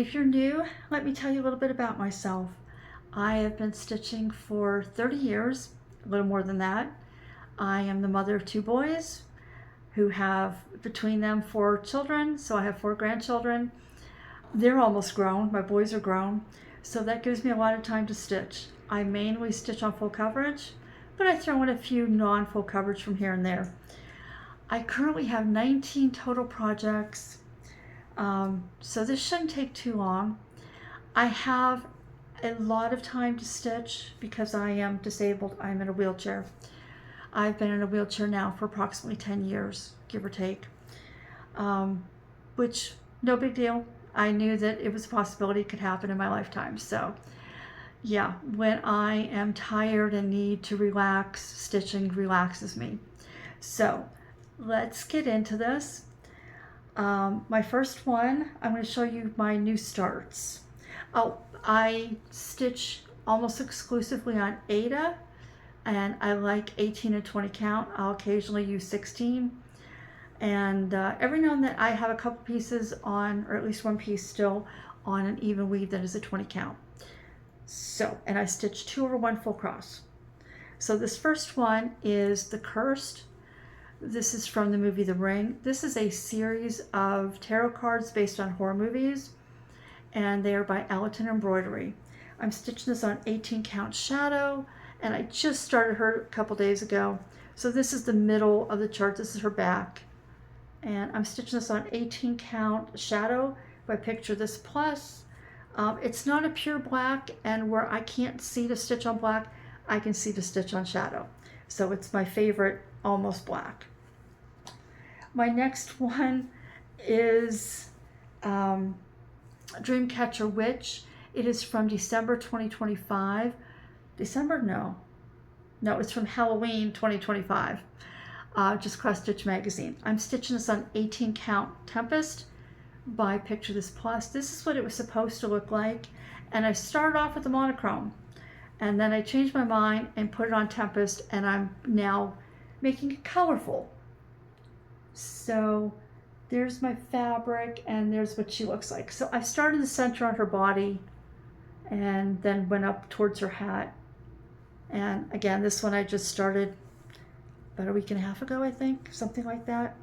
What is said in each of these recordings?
If you're new, let me tell you a little bit about myself. I have been stitching for 30 years, a little more than that. I am the mother of 2 boys who have between them 4 children, so I have 4 grandchildren. They're almost grown, my boys are grown, so that gives me a lot of time to stitch. I mainly stitch on full coverage, but I throw in a few non-full coverage from here and there. I currently have 19 total projects, so this shouldn't take too long. I have a lot of time to stitch because I am disabled. I'm in a wheelchair. I've been in a wheelchair now for approximately 10 years, give or take, which no big deal. I knew that it was a possibility it could happen in my lifetime. So yeah, when I am tired and need to relax, stitching relaxes me. So let's get into this. My first one, I'm going to show you my new starts. Oh, I stitch almost exclusively on Aida, and I like 18 and 20 count. I'll occasionally use 16. And every now and then I have a couple pieces on, or at least one piece still on an even weave that is a 20 count. So, and I stitch 2/1 full cross. So this first one is The Cursed. This is from the movie The Ring. This is a series of tarot cards based on horror movies, and they are by Aliton Embroidery. I'm stitching this on 18 count shadow, and I just started her a couple days ago. So this is the middle of the chart. This is her back. And I'm stitching this on 18 count shadow by Picture This Plus. It's not a pure black, and where I can't see to stitch on black, I can see to stitch on shadow. So it's my favorite almost black. My next one is Dreamcatcher Witch. It is from December 2025. December? No, it's from Halloween 2025. Just Cross Stitch Magazine. I'm stitching this on 18 count Tempest by Picture This Plus. This is what it was supposed to look like, and I started off with the monochrome, and then I changed my mind and put it on Tempest, and I'm now making it colorful. So there's my fabric, and there's what she looks like. So I started in the center on her body and then went up towards her hat. And again, this one I just started about a week and a half ago, I think, something like that.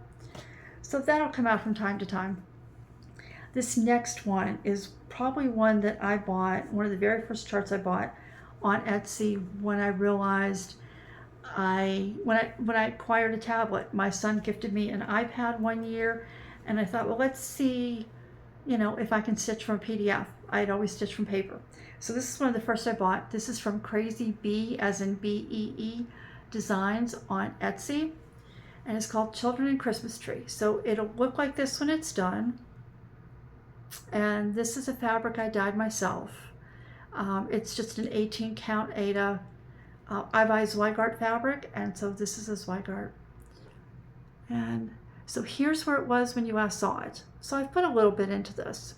So that'll come out from time to time. This next one is probably one that I bought, one of the very first charts I bought on Etsy when I realized when I acquired a tablet. My son gifted me an iPad one year, and I thought, well, let's see, if I can stitch from a PDF. I'd always stitch from paper. So this is one of the first I bought. This is from Crazy Bee, as in BEE, Designs on Etsy, and it's called Children and Christmas Tree. So it'll look like this when it's done, and this is a fabric I dyed myself. It's just an 18 count Aida. I buy Zweigart fabric, and so this is a Zweigart. And so here's where it was when you last saw it. So I've put a little bit into this.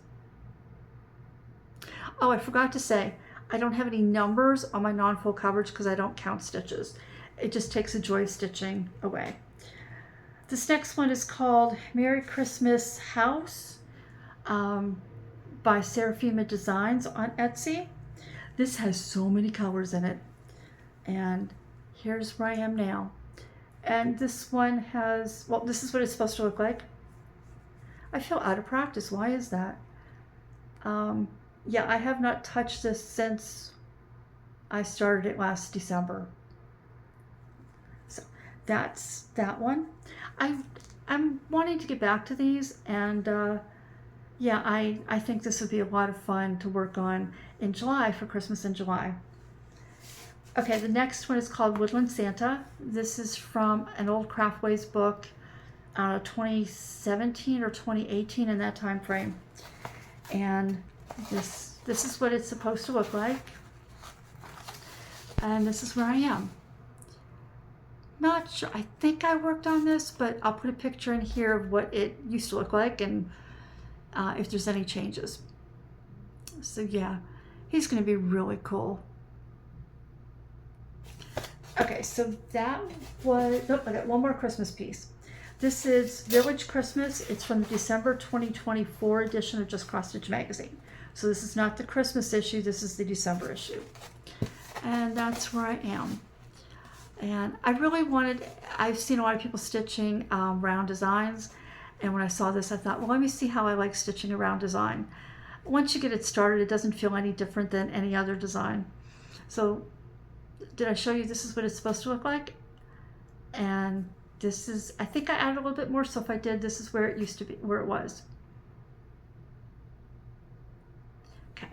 Oh, I forgot to say, I don't have any numbers on my non-full coverage because I don't count stitches. It just takes the joy of stitching away. This next one is called Merry Christmas House by Serafina Designs on Etsy. This has so many colors in it. And here's where I am now. And this one has, well, this is what it's supposed to look like. I feel out of practice. Why is that? Yeah, I have not touched this since I started it last December. So that's that one. I'm wanting to get back to these, and yeah, I think this would be a lot of fun to work on in July for Christmas in July. Okay, the next one is called Woodland Santa. This is from an old Craftways book, 2017 or 2018, in that time frame. And this is what it's supposed to look like. And this is where I am. Not sure, I think I worked on this, but I'll put a picture in here of what it used to look like, and if there's any changes. So yeah, he's going to be really cool. Okay, so that was, nope, I got one more Christmas piece. This is Village Christmas. It's from the December 2024 edition of Just Cross Stitch Magazine. So this is not the Christmas issue, this is the December issue. And that's where I am. And I really wanted, I've seen a lot of people stitching round designs. And when I saw this, I thought, well, let me see how I like stitching a round design. Once you get it started, it doesn't feel any different than any other design. So did I show you this is what it's supposed to look like? And this is, I think I added a little bit more. So if I did, this is where it used to be, where it was. Okay.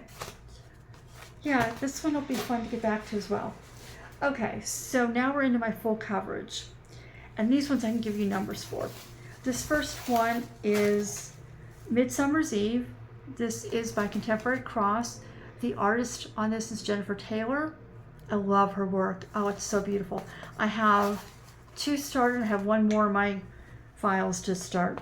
Yeah, this one will be fun to get back to as well. Okay, so now we're into my full coverage. And these ones I can give you numbers for. This first one is Midsummer's Eve. This is by Contemporary Cross. The artist on this is Jennifer Taylor. I love her work. Oh, it's so beautiful. I have 2 started and I have 1 more in my files to start.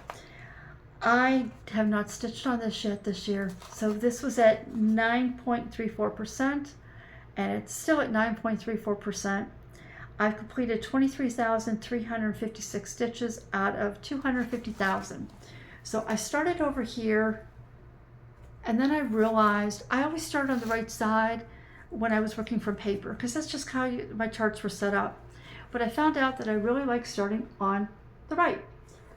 I have not stitched on this yet this year. So this was at 9.34% and it's still at 9.34%. I've completed 23,356 stitches out of 250,000. So I started over here and then I realized I always start on the right side when I was working from paper because that's just how my charts were set up. But I found out that I really like starting on the right.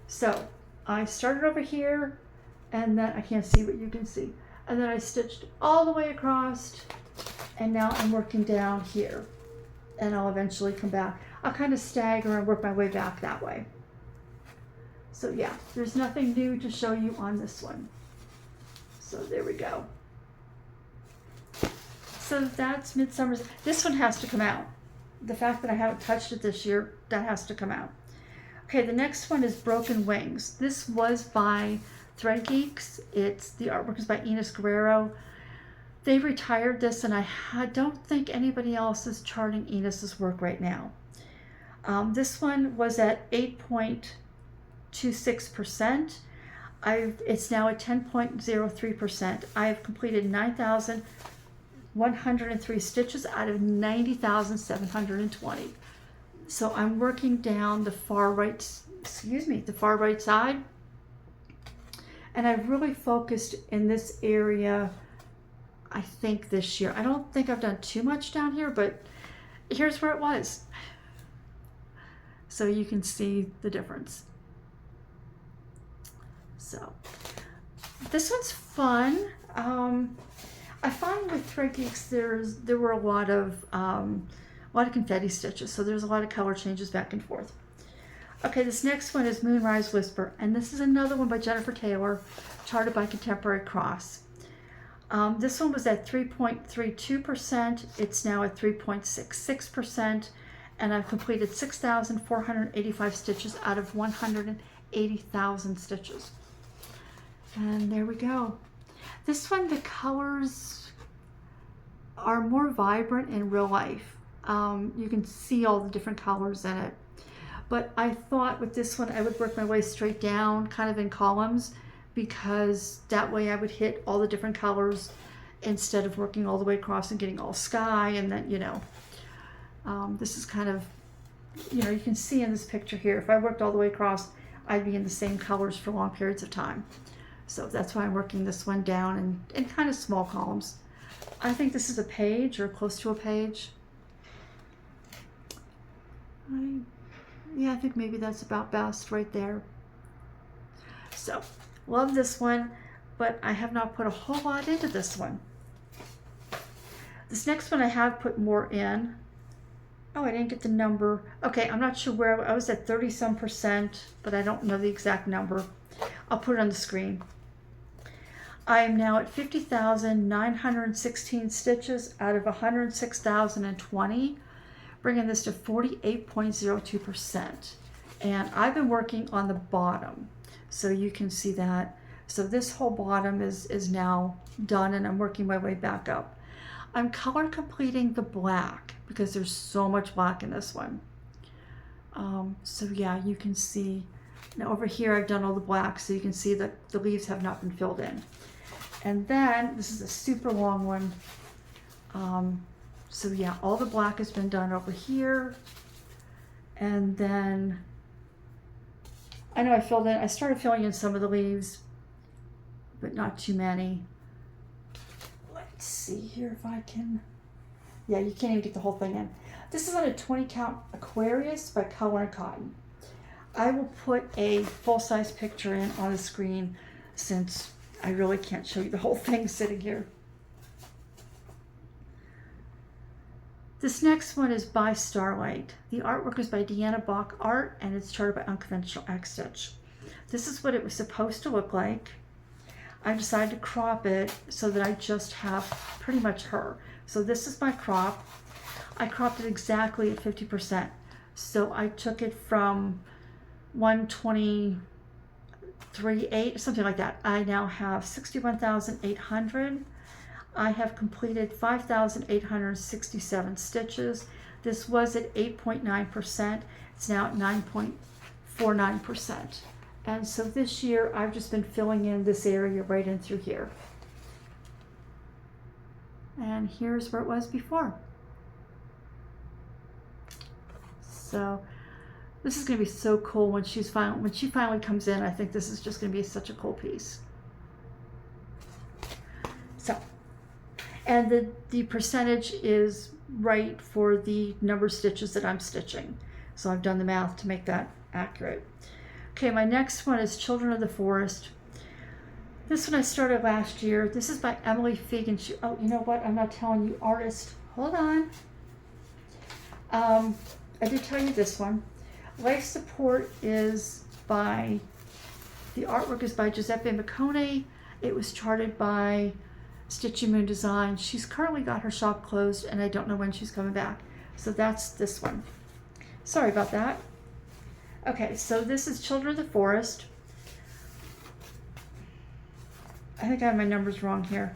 So I started over here and then I can't see what you can see. And then I stitched all the way across and now I'm working down here. And I'll eventually come back. I'll kind of stagger and work my way back that way. So yeah, there's nothing new to show you on this one. So there we go. So that's Midsummer's. This one has to come out. The fact that I haven't touched it this year, that has to come out. Okay, the next one is Broken Wings. This was by Thread Geeks. It's the artwork is by Ines Guerrero. They retired this, and I don't think anybody else is charting Enos's work right now. This one was at 8.26%. It's now at 10.03%. I have completed 9,103 stitches out of 90,720. So I'm working down the far right side, and I've really focused in this area. I think this year. I don't think I've done too much down here, but here's where it was. So you can see the difference. So this one's fun. I find with Thread Geeks there were a lot of confetti stitches, so there's a lot of color changes back and forth. Okay, this next one is Moonrise Whisper, and this is another one by Jennifer Taylor, charted by Contemporary Cross. This one was at 3.32%. It's now at 3.66%, and I've completed 6,485 stitches out of 180,000 stitches. And there we go. This one, the colors are more vibrant in real life. You can see all the different colors in it. But I thought with this one, I would work my way straight down, kind of in columns, because that way I would hit all the different colors instead of working all the way across and getting all sky. And then, this is kind of, you can see in this picture here, if I worked all the way across, I'd be in the same colors for long periods of time. So that's why I'm working this one down in kind of small columns. I think this is a page or close to a page. I think maybe that's about best right there. So love this one, but I have not put a whole lot into this one. This next one I have put more in. Oh, I didn't get the number. Okay, I'm not sure where I was at 30-some%, but I don't know the exact number. I'll put it on the screen. I am now at 50,916 stitches out of 106,020, bringing this to 48.02%. And I've been working on the bottom, so you can see that. So this whole bottom is now done, and I'm working my way back up. I'm color completing the black because there's so much black in this one. So yeah, you can see. Now over here I've done all the black, so you can see that the leaves have not been filled in. And then this is a super long one. So yeah, all the black has been done over here. And then I know I started filling in some of the leaves, but not too many. let's see here if I can, yeah, you can't even get the whole thing in. This is on a 20 count Aquarius by Color and Cotton. I will put a full-size picture in on the screen since I really can't show you the whole thing sitting here. This next one is by Starlight. The artwork is by Deanna Bach Art, and it's charted by UnconventionalXStitch. This is what it was supposed to look like. I decided to crop it so that I just have pretty much her. So this is my crop. I cropped it exactly at 50%. So I took it from 123.8, something like that. I now have 61,800. I have completed 5,867 stitches. This was at 8.9%. It's now at 9.49%. And so this year I've just been filling in this area right in through here. And here's where it was before. So this is going to be so cool when she finally comes in. I think this is just going to be such a cool piece. So, and the percentage is right for the number of stitches that I'm stitching. So I've done the math to make that accurate. Okay, my next one is Children of the Forest. This one I started last year. This is by Emily Fig, and she, oh, you know what? I'm not telling you, artist. Hold on. I did tell you this one. Life Support is by, the artwork is by Giuseppe Maccone. It was charted by Stitchy Moon Design. She's currently got her shop closed, and I don't know when she's coming back. So that's this one. Sorry about that. Okay, so this is Children of the Forest. I think I have my numbers wrong here.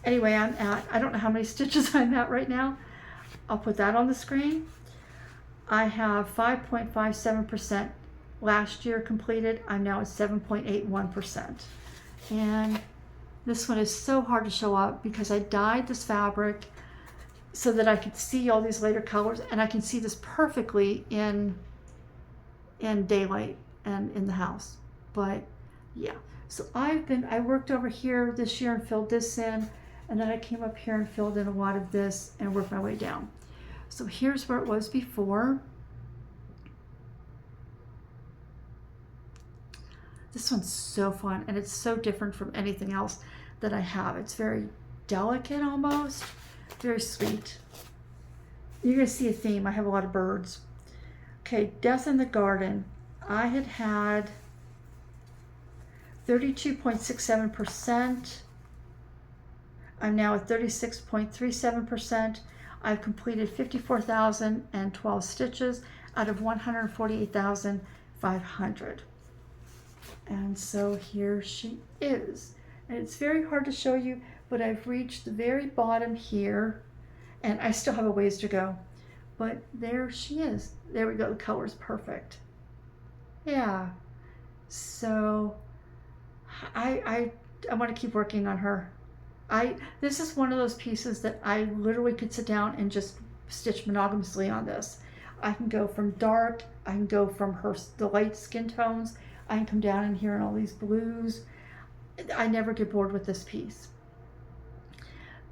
Anyway, I don't know how many stitches I'm at right now. I'll put that on the screen. I have 5.57% last year completed. I'm now at 7.81%. And this one is so hard to show up because I dyed this fabric so that I could see all these later colors, and I can see this perfectly in daylight and in the house. But yeah, so I worked over here this year and filled this in, and then I came up here and filled in a lot of this and worked my way down. So here's where it was before. This one's so fun, and it's so different from anything else that I have. It's very delicate almost, very sweet. You're gonna see a theme. I have a lot of birds. Okay, Death in the Garden. I had 32.67%. I'm now at 36.37%. I've completed 54,012 stitches out of 148,500. And so here she is. And it's very hard to show you, but I've reached the very bottom here, and I still have a ways to go. But there she is. There we go, the color's perfect. Yeah. So I want to keep working on her. This is one of those pieces that I literally could sit down and just stitch monogamously on this. I can go from dark, I can go from the light skin tones, I can come down in here in all these blues. I never get bored with this piece.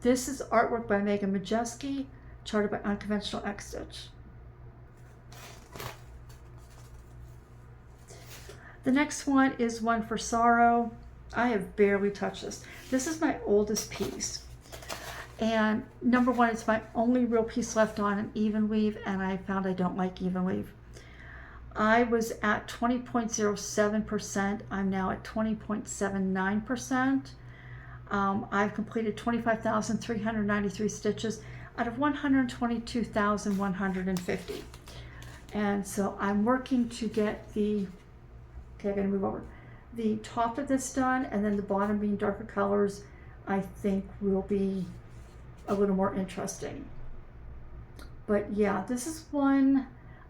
This is artwork by Megan Majewski, charted by UnconventionalXStitch. The next one is One for Sorrow. I have barely touched this. This is my oldest piece. And number one, it's my only real piece left on an even weave, and I found I don't like even weave. I was at 20.07%. I'm now at 20.79%. I've completed 25,393 stitches out of 122,150. And so I'm working to get the, okay, I'm gonna move over. The top of this done, and then the bottom being darker colors, I think will be a little more interesting. But yeah, this is one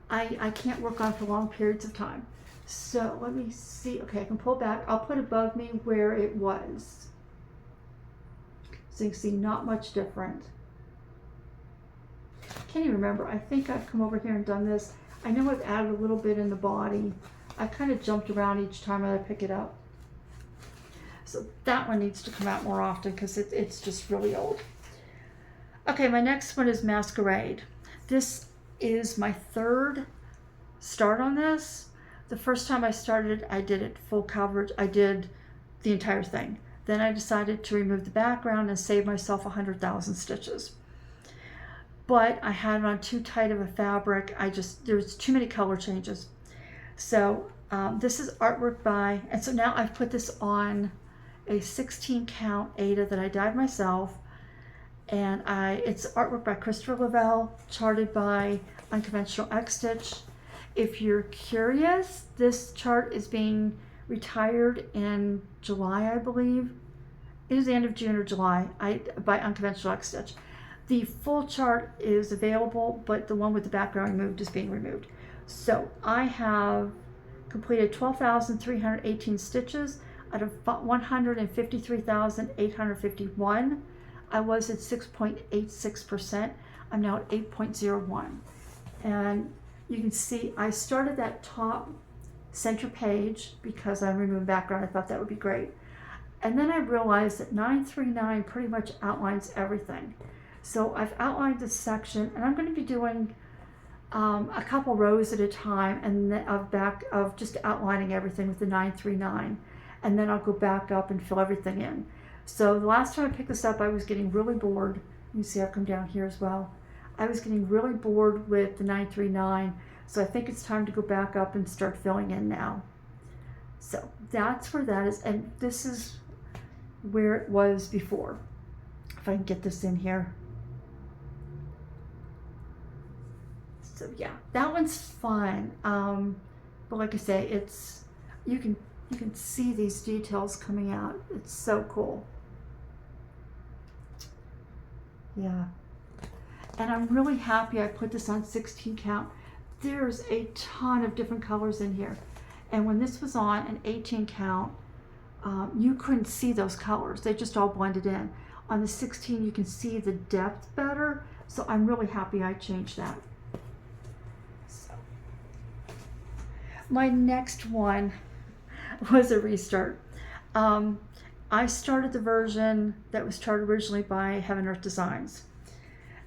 I can't work on for long periods of time. So let me see. Okay, I can pull back. I'll put above me where it was. So you can see not much different. Can't even remember. I think I've come over here and done this. I know I've added a little bit in the body. I kind of jumped around each time I pick it up. So that one needs to come out more often because it's just really old. Okay, my next one is Masquerade. This is my third start on this. The first time I started, I did it full coverage. I did the entire thing. Then I decided to remove the background and save myself 100,000 stitches. But I had it on too tight of a fabric. There was too many color changes. So this is artwork by, and so now I've put this on a 16 count Aida that I dyed myself. And it's artwork by Christopher Lavelle, charted by UnconventionalXStitch. If you're curious, this chart is being retired in July, I believe. It is the end of June or July by UnconventionalXStitch. The full chart is available, but the one with the background removed is being removed. So I have completed 12,318 stitches out of 153,851. I was at 6.86%. I'm now at 8.01. And you can see I started that top center page because I removed background. I thought that would be great. And then I realized that 939 pretty much outlines everything. So I've outlined this section, and I'm going to be doing a couple rows at a time, and then of just outlining everything with the 939, and then I'll go back up and fill everything in. So the last time I picked this up, I was getting really bored. You see I've come down here as well. I was getting really bored with the 939, so I think it's time to go back up and start filling in now. So that's where that is, and this is where it was before. If I can get this in here. So yeah, that one's fun. But like I say, it's you can see these details coming out. It's so cool. Yeah. And I'm really happy I put this on 16 count. There's a ton of different colors in here. And when this was on an 18 count, you couldn't see those colors. They just all blended in. On the 16, you can see the depth better. So I'm really happy I changed that. So my next one was a restart. I started the version that was charted originally by Heaven Earth Designs.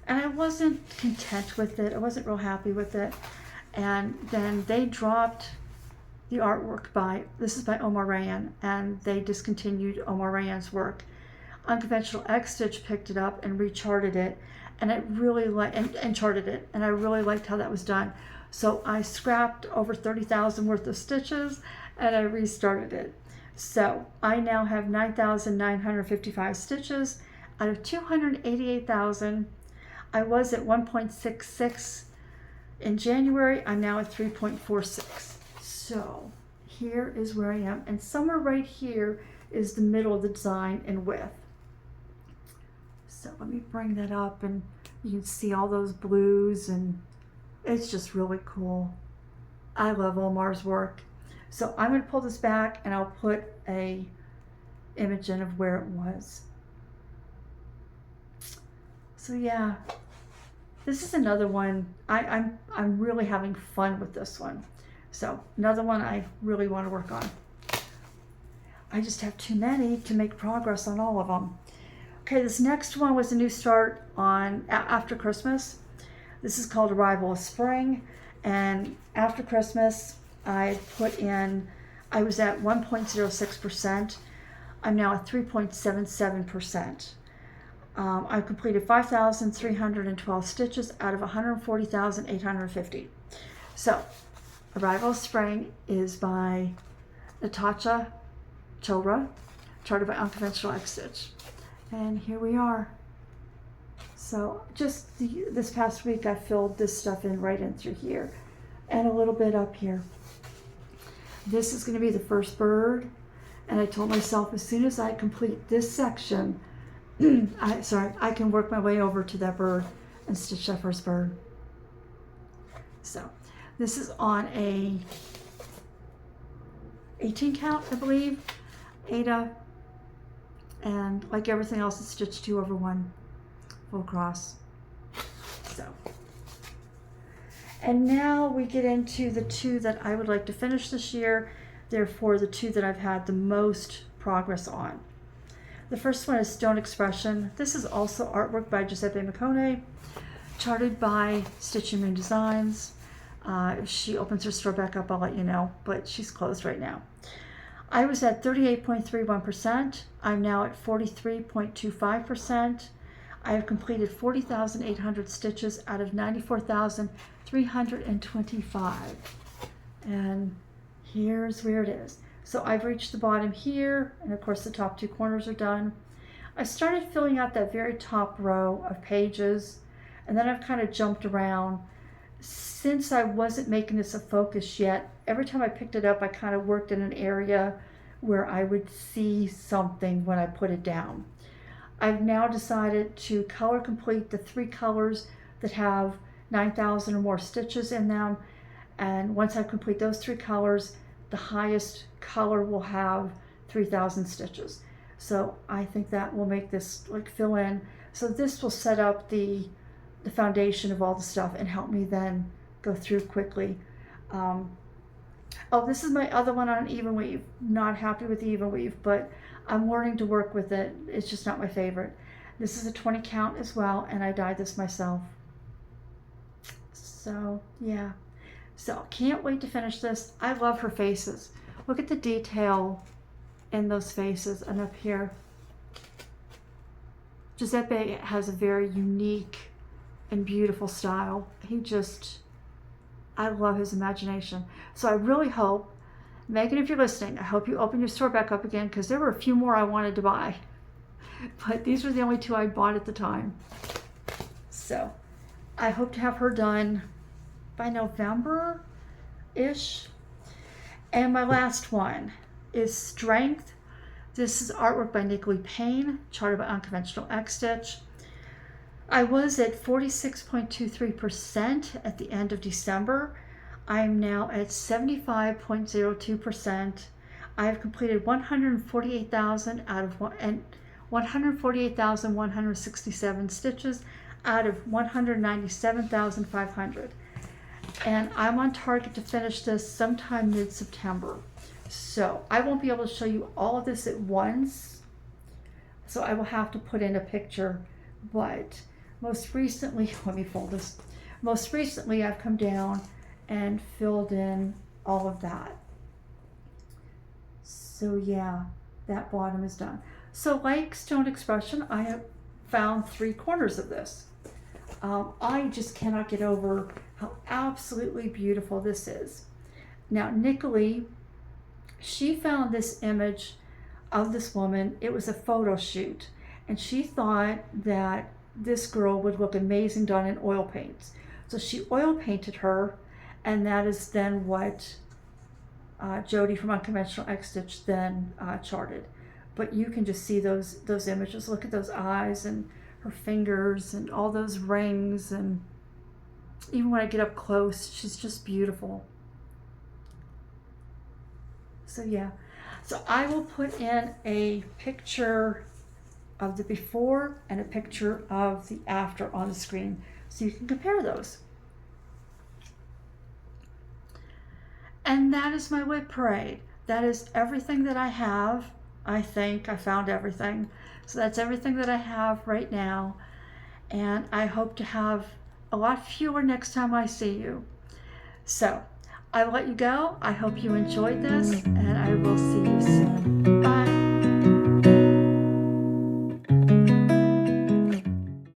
And I wasn't content with it. I wasn't real happy with it. And then they dropped the artwork this is by Omar Rayan, and they discontinued Omar Rayan's work. UnconventionalXStitch picked it up and recharted it, and I really and charted it, and I really liked how that was done. So I scrapped over 30,000 worth of stitches, and I restarted it. So I now have 9,955 stitches out of 288,000. I was at 1.66 in January. I'm now at 3.46. So here is where I am. And somewhere right here is the middle of the design in width. So let me bring that up, and you can see all those blues, and it's just really cool. I love Omar's work. So I'm going to pull this back, and I'll put a image in of where it was. So yeah, this is another one. I'm really having fun with this one. So another one I really want to work on. I just have too many to make progress on all of them. Okay, this next one was a new start on after Christmas. This is called Arrival of Spring, and after Christmas I was at 1.06%. I'm now at 3.77%. I completed 5,312 stitches out of 140,850. So, Arrival of Spring is by Natasha Chopra, charted by UnconventionalXStitch. And here we are. So just this past week I filled this stuff in right in through here and a little bit up here. This is going to be the first bird, and I told myself as soon as I complete this section, I can work my way over to that bird and stitch that first bird. So this is on a 18 count, I believe, Aida, and like everything else, it's stitched 2 over 1 full cross. So, and now we get into the 2 that I would like to finish this year. Therefore, the 2 that I've had the most progress on. The first one is Stone Expression. This is also artwork by Giuseppe Maccone, charted by Stitch and Moon Designs. If she opens her store back up, I'll let you know, but she's closed right now. I was at 38.31%. I'm now at 43.25%. I have completed 40,800 stitches out of 94,325. And here's where it is. So I've reached the bottom here, and of course the top 2 corners are done. I started filling out that very top row of pages, and then I've kind of jumped around. Since I wasn't making this a focus yet, every time I picked it up, I kind of worked in an area where I would see something when I put it down. I've now decided to color complete the 3 colors that have 9,000 or more stitches in them. And once I complete those 3 colors, the highest color will have 3,000 stitches. So I think that will make this like fill in. So this will set up the foundation of all the stuff and help me then go through quickly. Oh, this is my other one on even weave. Not happy with the even weave, but I'm learning to work with it. It's just not my favorite. This is a 20 count as well, and I dyed this myself. So yeah, so can't wait to finish this. I love her faces. Look at the detail in those faces and up here. Giuseppe has a very unique and beautiful style. I love his imagination. So I really hope, Megan, if you're listening, I hope you open your store back up again, because there were a few more I wanted to buy, but these were the only 2 I bought at the time. So I hope to have her done by November-ish. And my last one is Strength. This is artwork by Nicolai Payne, charted by UnconventionalXStitch. I was at 46.23% at the end of December. I am now at 75.02%. I have completed 148,000 out of 148,167 stitches out of 197,500. And I'm on target to finish this sometime mid-September. So I won't be able to show you all of this at once. So I will have to put in a picture, but most recently, let me fold this. Most recently, I've come down and filled in all of that. So yeah, that bottom is done. So like Stone Expression, I have found 3 corners of this. I just cannot get over how absolutely beautiful this is. Now, Nicolai, she found this image of this woman. It was a photo shoot, and she thought that this girl would look amazing done in oil paints. So she oil painted her, and that is then what Jody from UnconventionalXStitch then charted. But you can just see those images. Look at those eyes and her fingers and all those rings, and even when I get up close, she's just beautiful. So yeah, so I will put in a picture of the before and a picture of the after on the screen, so you can compare those. And that is my WIP parade. That is everything that I have. I think I found everything. So that's everything that I have right now. And I hope to have a lot fewer next time I see you. So I will let you go. I hope you enjoyed this, and I will see you soon.